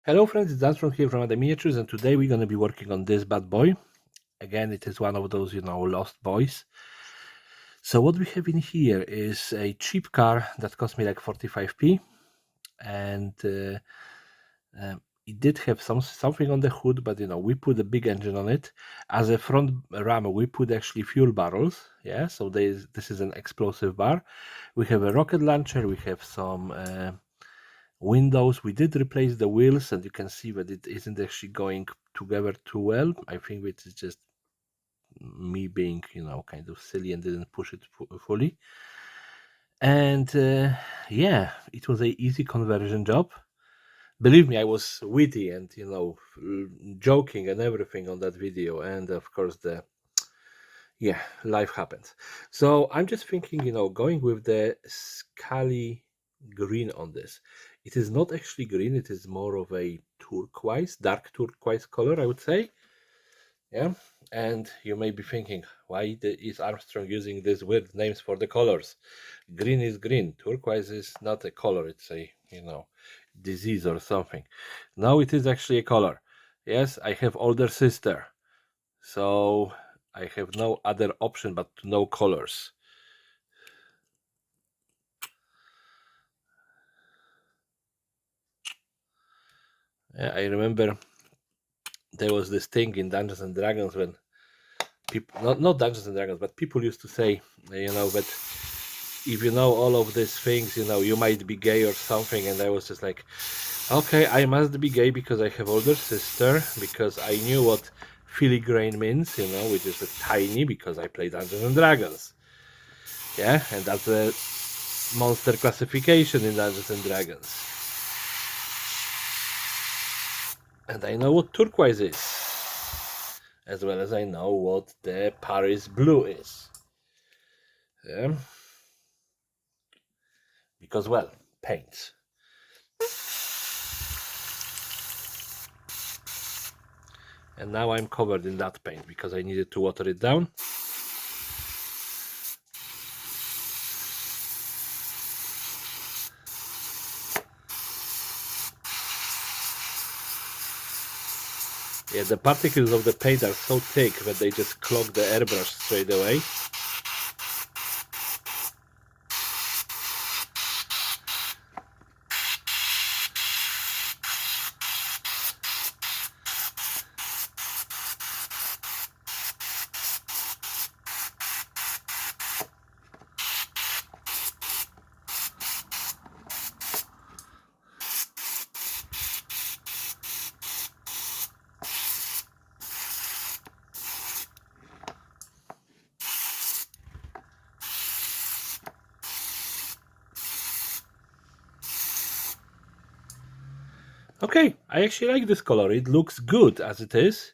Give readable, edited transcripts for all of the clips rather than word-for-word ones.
Hello friends, it's Gaslands here from Other Miniatures, and today we're going to be working on this bad boy. Again, it is one of those, lost boys. So what we have in here is a cheap car that cost me like 45p, and it did have something on the hood, but we put a big engine on it. As a front ram, we put actually fuel barrels. Yeah, so this is an explosive bar. We have a rocket launcher. We have some windows. We did replace the wheels, and you can see that it isn't actually going together too well. I think it is just me being kind of silly and didn't push it fully. And yeah, it was a easy conversion job. Believe me, I was witty and joking and everything on that video, and of course life happens. So I'm just thinking, going with the scaly green on this. It is not actually green, it is more of a turquoise, dark turquoise color, I would say. Yeah. And you may be thinking, why is Armstrong using these weird names for the colors? Green is green, turquoise is not a color, it's a, disease or something. No, it is actually a color. Yes, I have older sister. So I have no other option but to know colors. Yeah, I remember there was this thing in Dungeons and Dragons when people, not Dungeons and Dragons, but people used to say, that if you know all of these things, you might be gay or something. And I was just like, okay, I must be gay because I have older sister, because I knew what filigrane means, which is a tiny, because I play Dungeons and Dragons. Yeah, and that's a monster classification in Dungeons and Dragons. And I know what turquoise is, as well as I know what the Paris blue is. Yeah. Because, well, paints. And now I'm covered in that paint because I needed to water it down. Yeah, the particles of the paint are so thick that they just clog the airbrush straight away. Okay, I actually like this color. It looks good as it is.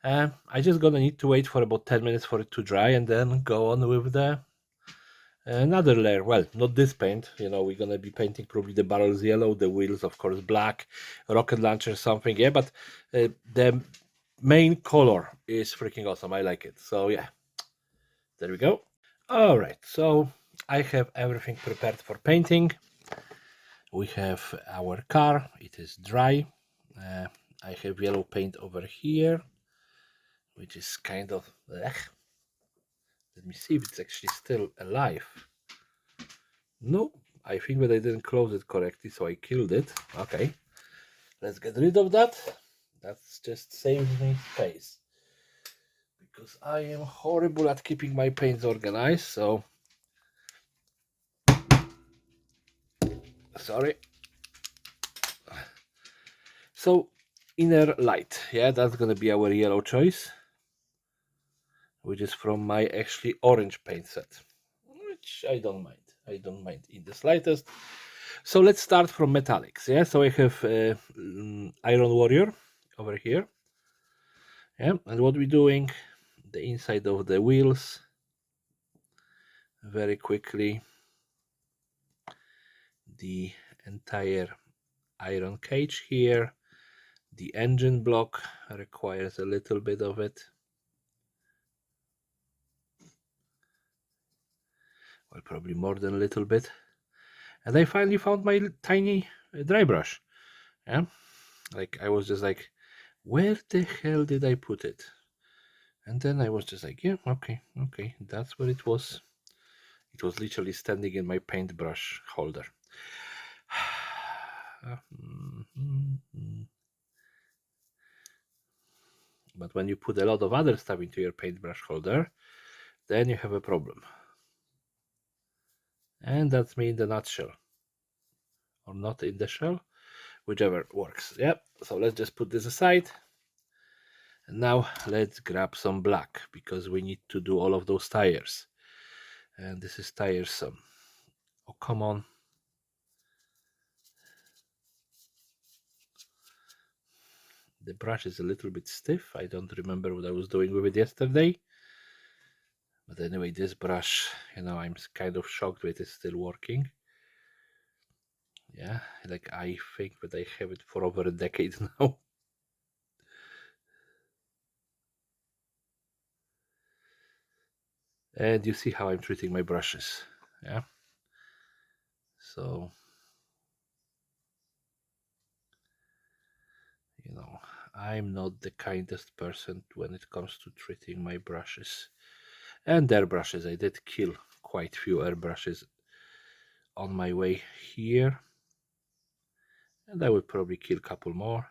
I just gonna need to wait for about 10 minutes for it to dry and then go on with the another layer. Well, not this paint, we're gonna be painting probably the barrels yellow, the wheels of course black, rocket launcher something. Yeah, but the main color is freaking awesome. I like it. So yeah, there we go. All right, so I have everything prepared for painting. We have our car, it is dry. I have yellow paint over here, which is kind of let me see if it's actually still alive. No, I think that I didn't close it correctly, so I killed it. Okay, let's get rid of that. That's just saves me space, because I am horrible at keeping my paints organized. So sorry. So inner light, yeah, that's gonna be our yellow choice, which is from my actually orange paint set, which I don't mind. I don't mind in the slightest. So let's start from metallics. Yeah, so I have Iron Warrior over here. Yeah, and what we're doing, the inside of the wheels, very quickly, the entire iron cage here. The engine block requires a little bit of it. Well, probably more than a little bit. And I finally found my tiny dry brush. Yeah. Like I was just like, where the hell did I put it? And then I was just like, yeah, okay, that's where it was. It was literally standing in my paintbrush holder. But when you put a lot of other stuff into your paintbrush holder, then you have a problem. And that's me in the nutshell. Or not in the shell, whichever works. Yep, so let's just put this aside. And now let's grab some black, because we need to do all of those tires. And this is tiresome. Oh, come on. The brush is a little bit stiff. I don't remember what I was doing with it yesterday. But anyway, this brush, I'm kind of shocked that it's still working. Yeah, like I think that I have it for over a decade now. And you see how I'm treating my brushes. Yeah. So, I'm not the kindest person when it comes to treating my brushes. And airbrushes. I did kill quite few airbrushes on my way here. And I will probably kill a couple more.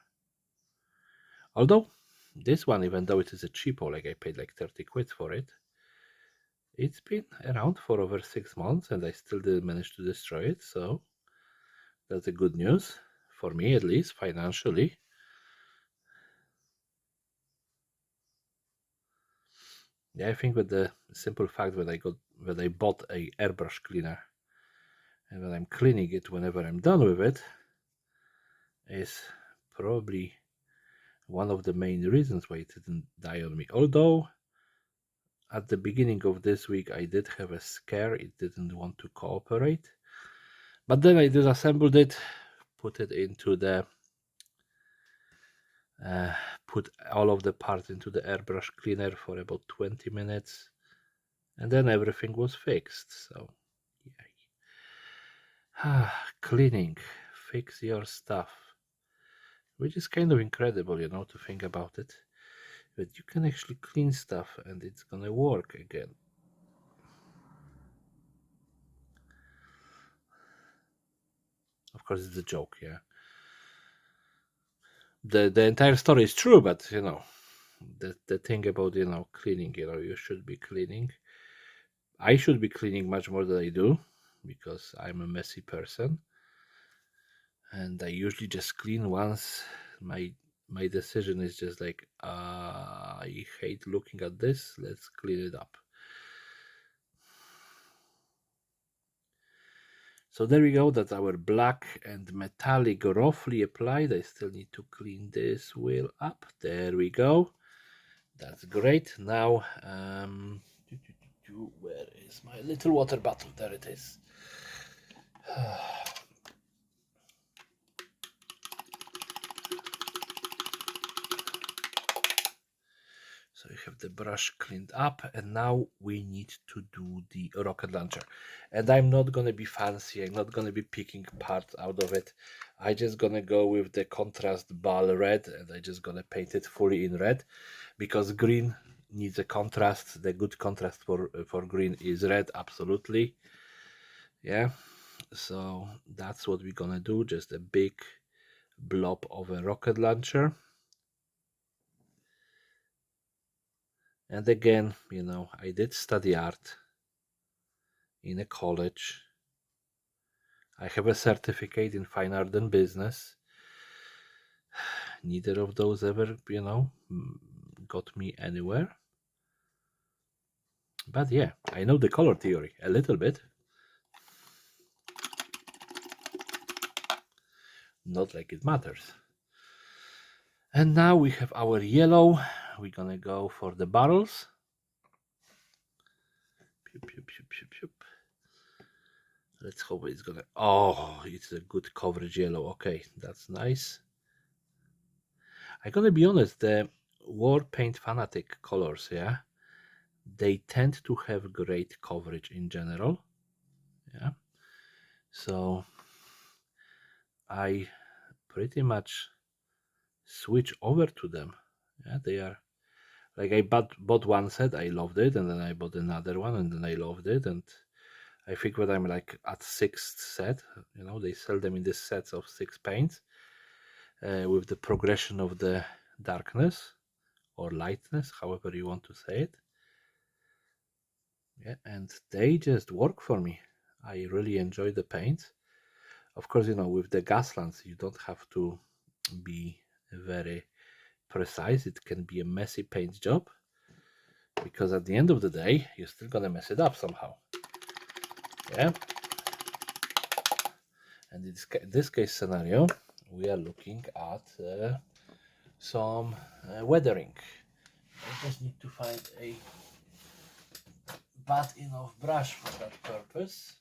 Although, this one, even though it is a cheapo, like I paid like 30 quid for it, it's been around for over 6 months and I still didn't manage to destroy it. So, that's a good news. For me, at least, financially. Yeah, I think with the simple fact that I bought a airbrush cleaner and that I'm cleaning it whenever I'm done with it is probably one of the main reasons why it didn't die on me. Although at the beginning of this week I did have a scare, it didn't want to cooperate. But then I disassembled it, put it into the put all of the parts into the airbrush cleaner for about 20 minutes, and then everything was fixed. So yeah. Cleaning, fix your stuff, which is kind of incredible, to think about it, that you can actually clean stuff and it's gonna work again. Of course, it's a joke, yeah. The entire story is true, but the thing about cleaning, you should be cleaning. I should be cleaning much more than I do, because I'm a messy person, and I usually just clean once my decision is just like, I hate looking at this, let's clean it up. So there we go, that's our black and metallic roughly applied. I still need to clean this wheel up. There we go. That's great. Now, where is my little water bottle? There it is. So we have the brush cleaned up, and now we need to do the rocket launcher. And I'm not gonna be fancy, I'm not gonna be picking parts out of it. I just gonna go with the contrast ball red, and I just gonna paint it fully in red, because green needs a contrast. The good contrast for green is red, absolutely. Yeah, so that's what we're gonna do, just a big blob of a rocket launcher. And again, I did study art in a college. I have a certificate in fine art and business. Neither of those ever, got me anywhere. But yeah, I know the color theory a little bit. Not like it matters. And now we have our yellow. We're gonna go for the barrels. Pew, pew, pew, pew, pew. Let's hope it's gonna. Oh, it's a good coverage yellow. Okay, that's nice. I gotta be honest, the War Paint Fanatic colors, yeah, they tend to have great coverage in general. Yeah. So I pretty much switch over to them. Yeah, they are like I bought one set, I loved it, and then I bought another one, and then I loved it, and I think when I'm like at sixth set, they sell them in these sets of 6 paints with the progression of the darkness or lightness, however you want to say it. Yeah, and they just work for me. I really enjoy the paints. Of course, with the Gaslands, you don't have to be very precise. It can be a messy paint job because at the end of the day, you're still gonna mess it up somehow. Yeah. And in this case scenario, we are looking at some weathering. I just need to find a bad enough brush for that purpose.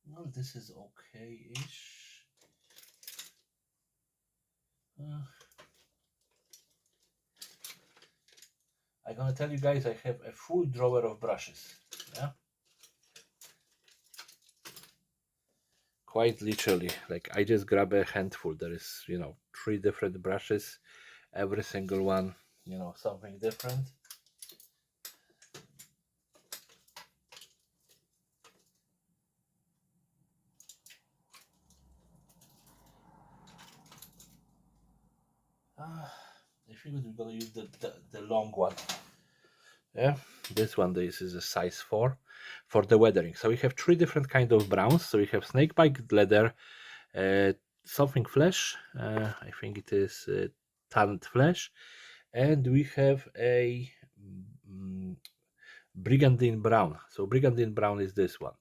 Well, this is okay-ish. I'm gonna tell you guys I have a full drawer of brushes. Yeah. Quite literally, like I just grab a handful. There is, 3 different brushes, every single one, something different. I think we're gonna use the long one. Yeah, this one, this is a size 4 for the weathering. So we have 3 different kind of browns. So we have snakebite leather, something flesh, I think it is tanned flesh, and we have a brigandine brown. So brigandine brown is this one.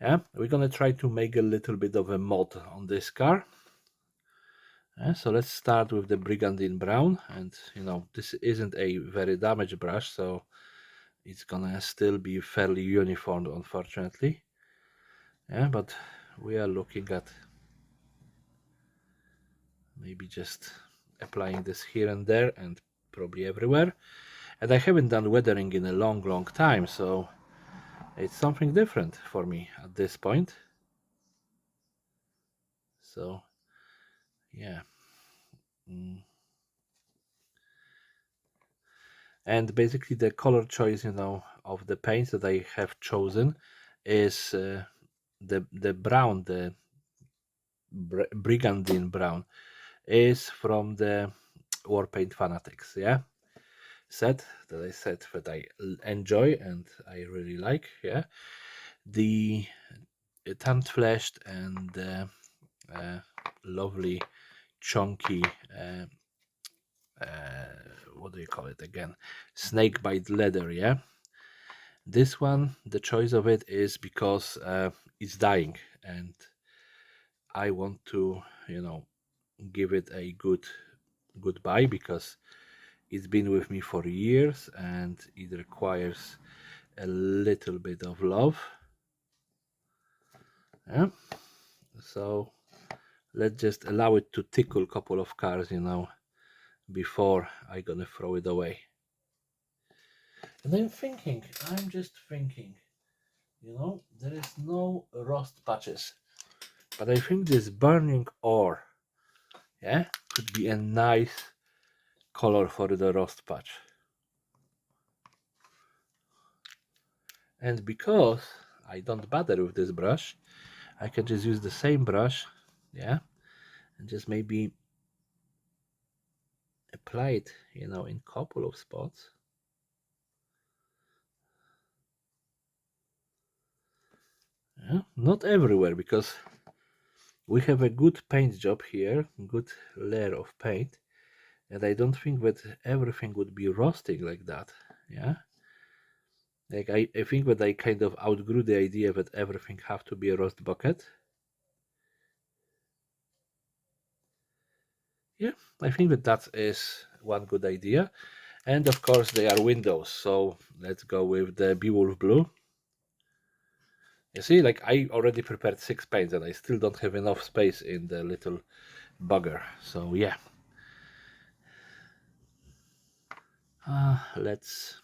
Yeah, we're gonna try to make a little bit of a mod on this car. Yeah, so let's start with the brigandine brown, and this isn't a very damaged brush, so it's gonna still be fairly uniform, unfortunately. Yeah, but we are looking at maybe just applying this here and there and probably everywhere. And I haven't done weathering in a long time, so it's something different for me at this point. So yeah. And basically the color choice, of the paints that I have chosen is the brown, the brigandine brown, is from the Warpaint Fanatics, yeah, set that I said that I enjoy and I really like. Yeah, the tanned fleshed and lovely chunky what do you call it again, snakebite leather. Yeah, this one, the choice of it is because it's dying and I want to give it a good goodbye because it's been with me for years and it requires a little bit of love. Yeah, so let's just allow it to tickle a couple of cars, before I gonna throw it away. And I'm just thinking, there is no rust patches, but I think this burning ore, yeah, could be a nice color for the rust patch. And because I don't bother with this brush, I can just use the same brush, yeah, and just maybe apply it, in a couple of spots. Yeah, not everywhere because we have a good paint job here, good layer of paint, and I don't think that everything would be rusting like that. Yeah, like I think that I kind of outgrew the idea that everything have to be a rust bucket. Yeah, I think that is one good idea. And of course they are windows, so let's go with the Beowulf blue. You see, like I already prepared 6 paints and I still don't have enough space in the little bugger. So yeah. Let's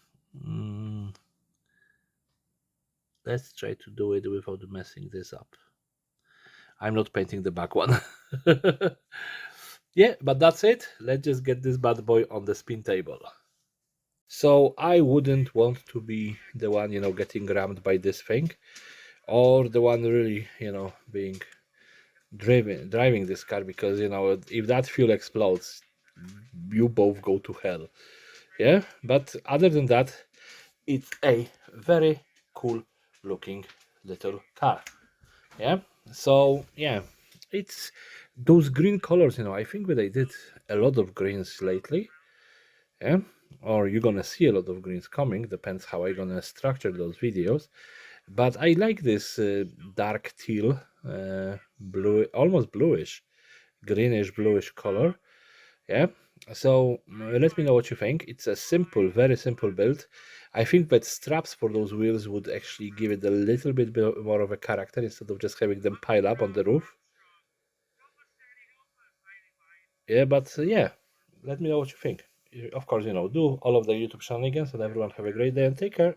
let's try to do it without messing this up. I'm not painting the back one. Yeah, but that's it. Let's just get this bad boy on the spin table. So I wouldn't want to be the one, getting rammed by this thing, or the one really, being driving this car, because if that fuel explodes, you both go to hell. Yeah, but other than that, it's a very cool looking little car. Yeah, so yeah, it's those green colors. I think that I did a lot of greens lately. Yeah, or you're gonna see a lot of greens coming, depends how I'm gonna structure those videos. But I like this dark teal, blue, almost bluish, greenish bluish color. Yeah, so let me know what you think. It's a simple, very simple build. I think that straps for those wheels would actually give it a little bit more of a character, instead of just having them pile up on the roof. Yeah, but yeah, let me know what you think. Of course, do all of the YouTube shenanigans, and everyone have a great day and take care.